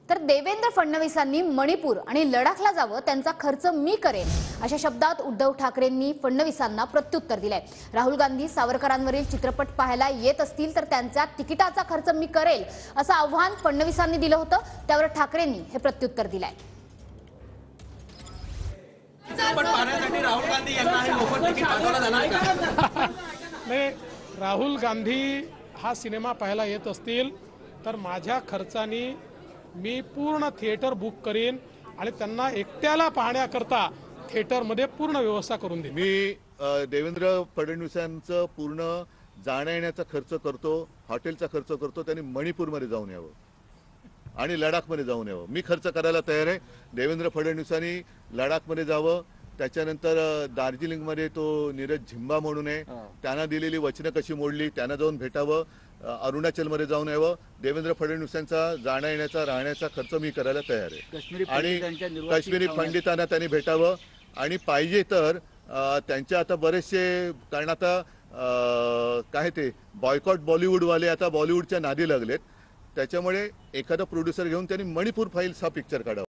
तर देवेंद्र फडणवीसांनी मणिपूर आणि लडाखला जावं, त्यांचा खर्च मी करेन अशा शब्दात उद्धव ठाकरेंनी फडणवीसांना प्रत्युत्तर दिलंय। राहुल गांधी सावरकरांवरील चित्रपट पाहायला येत असतील तर त्यांचा तिकिटाचा खर्च मी करेल असं आव्हान फडणवीसांनी दिलं होतं, त्यावर ठाकरेंनी हे प्रत्युत्तर दिलंय। पण पाहण्यासाठी राहुल गांधी यांना हे मोफत तिकीट पाठवलं जाणार का? नाही, राहुल गांधी हा सिनेमा पाहायला येत असतील तर माझ्या खर्चानी मी पूर्ण थिएटर बुक करीन आणि त्यांना एकट्याला पाहण्याकरता थिएटरमध्ये पूर्ण व्यवस्था करून देईन। मी देवेंद्र फडणवीसांचं पूर्ण जाण्या येण्याचा खर्च करतो, हॉटेलचा खर्च करतो। त्यांनी मणिपूरमध्ये जाऊन यावं आणि लडाखमध्ये जाऊन यावं। मी खर्च करायला तयार आहे। देवेंद्र फडणवीसांनी लडाखमध्ये जावं, त्याच्यानंतर दार्जिलिंगमध्ये तो नीरज झिंबा म्हणून आहे, त्यांना दिलेली वचनं कशी मोडली त्यांना जाऊन भेटावं। अरुणाचलमध्ये जाऊन यावं। देवेंद्र फडणवीसांचा जाण्या येण्याचा राहण्याचा खर्च मी करायला तयार आहे आणि काश्मीरी पंडितांना त्यांनी भेटावं आणि पाहिजे तर त्यांच्या आता बरेचसे, कारण आता काय ते बॉयकॉट बॉलिवूडवाले आता बॉलिवूडच्या नादी लागलेत, त्याच्यामुळे एखादा प्रोड्युसर घेऊन त्यांनी मणिपूर फाईल्स हा पिक्चर काढावा।